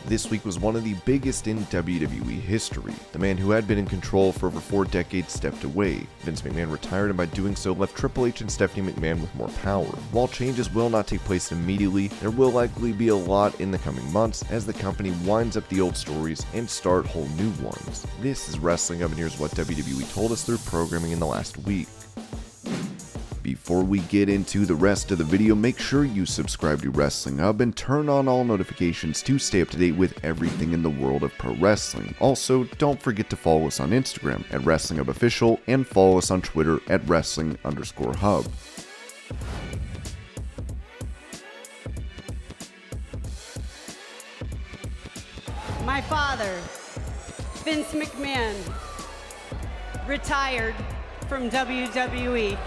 This week was one of the biggest in WWE history. The man who had been in control for over 4 decades stepped away. Vince McMahon retired and by doing so left Triple H and Stephanie McMahon with more power. While changes will not take place immediately, there will likely be a lot in the coming months as the company winds up the old stories and start whole new ones. This is Wrestling Up and here's what WWE told us through programming in the last week. Before we get into the rest of the video, make sure you subscribe to Wrestling Hub and turn on all notifications to stay up to date with everything in the world of pro wrestling. Also, don't forget to follow us on Instagram at Wrestling Hub Official and follow us on Twitter at Wrestling_Hub. My father, Vince McMahon, retired from WWE.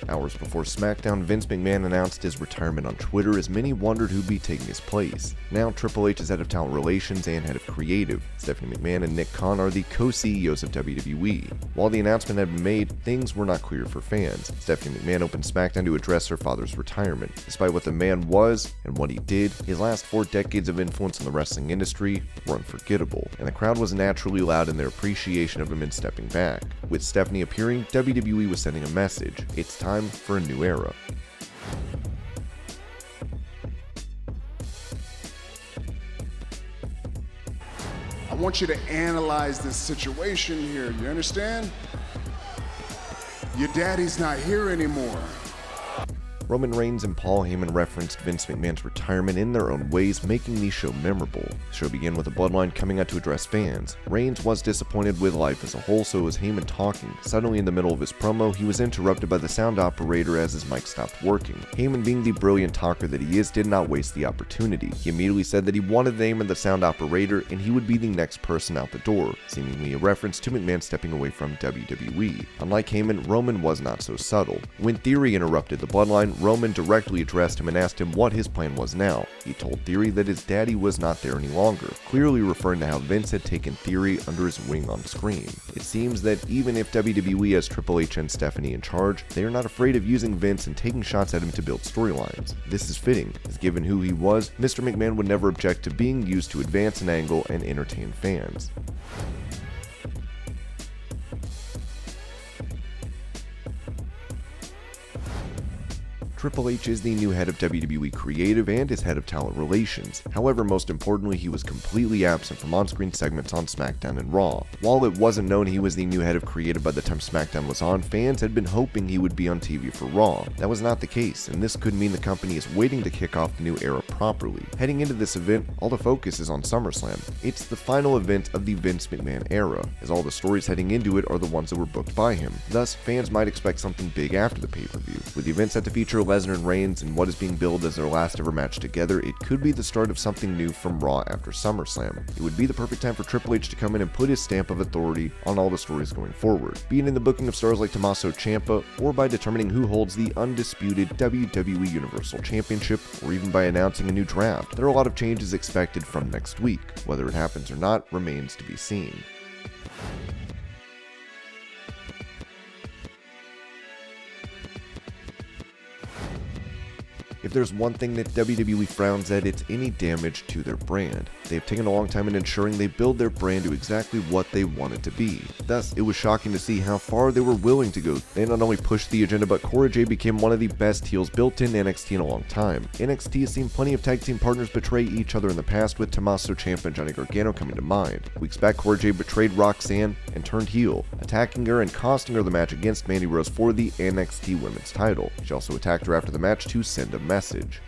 Hours before SmackDown, Vince McMahon announced his retirement on Twitter as many wondered who'd be taking his place. Now Triple H is head of talent relations and head of creative. Stephanie McMahon and Nick Khan are the co-CEOs of WWE. While the announcement had been made, things were not clear for fans. Stephanie McMahon opened SmackDown to address her father's retirement. Despite what the man was and what he did, his last 4 decades of influence in the wrestling industry were unforgettable, and the crowd was naturally loud in their appreciation of him in stepping back. With Stephanie appearing, WWE was sending a message. It's time for a new era. I want you to analyze this situation here, you understand? Your daddy's not here anymore. Roman Reigns and Paul Heyman referenced Vince McMahon's retirement in their own ways, making the show memorable. The show began with a bloodline coming out to address fans. Reigns was disappointed with life as a whole, so was Heyman talking. Suddenly in the middle of his promo, he was interrupted by the sound operator as his mic stopped working. Heyman, being the brilliant talker that he is, did not waste the opportunity. He immediately said that he wanted the name of the sound operator and he would be the next person out the door, seemingly a reference to McMahon stepping away from WWE. Unlike Heyman, Roman was not so subtle. When Theory interrupted the bloodline, Roman directly addressed him and asked him what his plan was now. He told Theory that his daddy was not there any longer, clearly referring to how Vince had taken Theory under his wing on screen. It seems that even if WWE has Triple H and Stephanie in charge, they are not afraid of using Vince and taking shots at him to build storylines. This is fitting, as given who he was, Mr. McMahon would never object to being used to advance an angle and entertain fans. Triple H is the new head of WWE Creative and is head of talent relations. However, most importantly, he was completely absent from on-screen segments on SmackDown and Raw. While it wasn't known he was the new head of Creative by the time SmackDown was on, fans had been hoping he would be on TV for Raw. That was not the case, and this could mean the company is waiting to kick off the new era properly. Heading into this event, all the focus is on SummerSlam. It's the final event of the Vince McMahon era, as all the stories heading into it are the ones that were booked by him. Thus, fans might expect something big after the pay-per-view. With the event set to feature Lesnar and Reigns and what is being billed as their last ever match together, it could be the start of something new from Raw after SummerSlam. It would be the perfect time for Triple H to come in and put his stamp of authority on all the stories going forward, be it in the booking of stars like Tommaso Ciampa, or by determining who holds the undisputed WWE Universal Championship, or even by announcing a new draft. There are a lot of changes expected from next week. Whether it happens or not remains to be seen. If there's one thing that WWE frowns at, it's any damage to their brand. They've taken a long time in ensuring they build their brand to exactly what they want it to be. Thus, it was shocking to see how far they were willing to go. They not only pushed the agenda, but Cora Jade became one of the best heels built in NXT in a long time. NXT has seen plenty of tag team partners betray each other in the past, with Tommaso Ciampa and Johnny Gargano coming to mind. Weeks back, Cora Jade betrayed Roxanne and turned heel, attacking her and costing her the match against Mandy Rose for the NXT Women's title. She also attacked her after the match to send a message.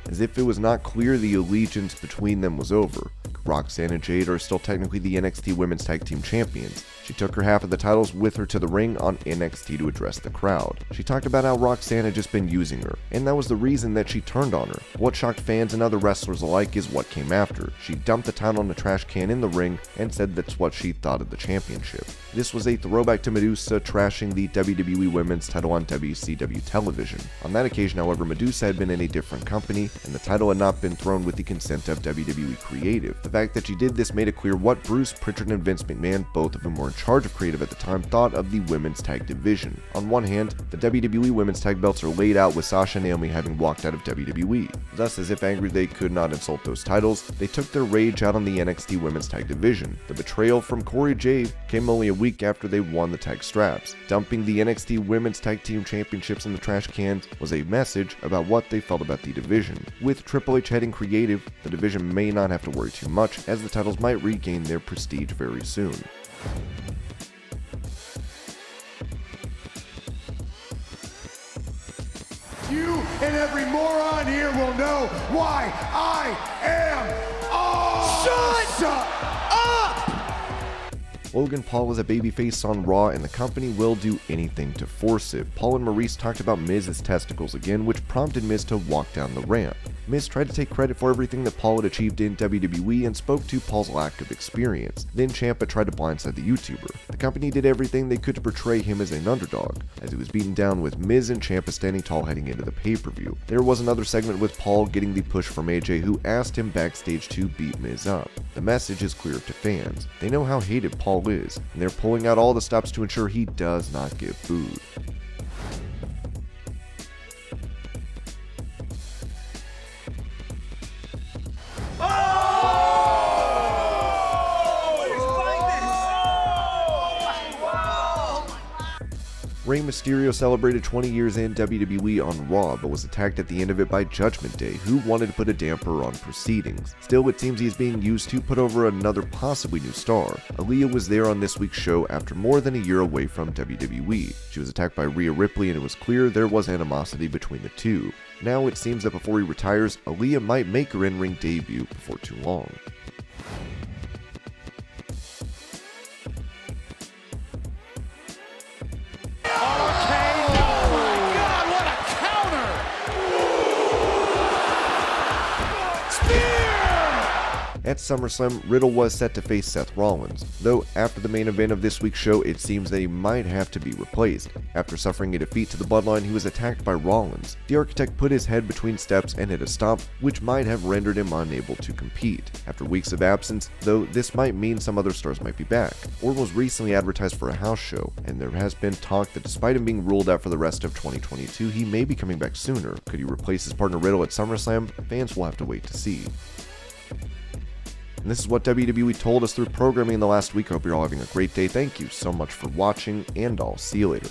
As if it was not clear the allegiance between them was over. Roxanne and Jade are still technically the NXT Women's Tag Team Champions. She took her half of the titles with her to the ring on NXT to address the crowd. She talked about how Roxanne had just been using her, and that was the reason that she turned on her. What shocked fans and other wrestlers alike is what came after. She dumped the title in a trash can in the ring and said that's what she thought of the championship. This was a throwback to Medusa trashing the WWE Women's title on WCW television. On that occasion, however, Medusa had been in a different company, and the title had not been thrown with the consent of WWE Creative. The fact that she did this made it clear what Bruce Pritchard and Vince McMahon, both of them were charge of creative at the time, thought of the women's tag division. On one hand, the WWE women's tag belts are laid out with Sasha and Naomi having walked out of WWE. Thus, as if angry they could not insult those titles, they took their rage out on the NXT women's tag division. The betrayal from Corey J came only a week after they won the tag straps. Dumping the NXT women's tag team championships in the trash cans was a message about what they felt about the division. With Triple H heading creative, the division may not have to worry too much, as the titles might regain their prestige very soon. You and every moron here will know why I am awesome. Shut up! Logan Paul is a babyface on Raw, and the company will do anything to force it. Paul and Maurice talked about Miz's testicles again, which prompted Miz to walk down the ramp. Miz tried to take credit for everything that Paul had achieved in WWE and spoke to Paul's lack of experience. Then Ciampa tried to blindside the YouTuber. The company did everything they could to portray him as an underdog, as he was beaten down with Miz and Ciampa standing tall heading into the pay-per-view. There was another segment with Paul getting the push from AJ, who asked him backstage to beat Miz up. The message is clear to fans. They know how hated Paul is, and they're pulling out all the stops to ensure he does not get booed. Rey Mysterio celebrated 20 years in WWE on Raw, but was attacked at the end of it by Judgment Day, who wanted to put a damper on proceedings. Still, it seems he is being used to put over another possibly new star. Aalyah was there on this week's show after more than a year away from WWE. She was attacked by Rhea Ripley, and it was clear there was animosity between the two. Now it seems that before he retires, Aalyah might make her in-ring debut before too long. At SummerSlam, Riddle was set to face Seth Rollins, though after the main event of this week's show, it seems that he might have to be replaced. After suffering a defeat to the Bloodline, he was attacked by Rollins. The Architect put his head between steps and hit a stomp, which might have rendered him unable to compete. After weeks of absence, though, this might mean some other stars might be back. Orton was recently advertised for a house show, and there has been talk that despite him being ruled out for the rest of 2022, he may be coming back sooner. Could he replace his partner Riddle at SummerSlam? Fans will have to wait to see. And this is what WWE told us through programming in the last week. I hope you're all having a great day. Thank you so much for watching, and I'll see you later.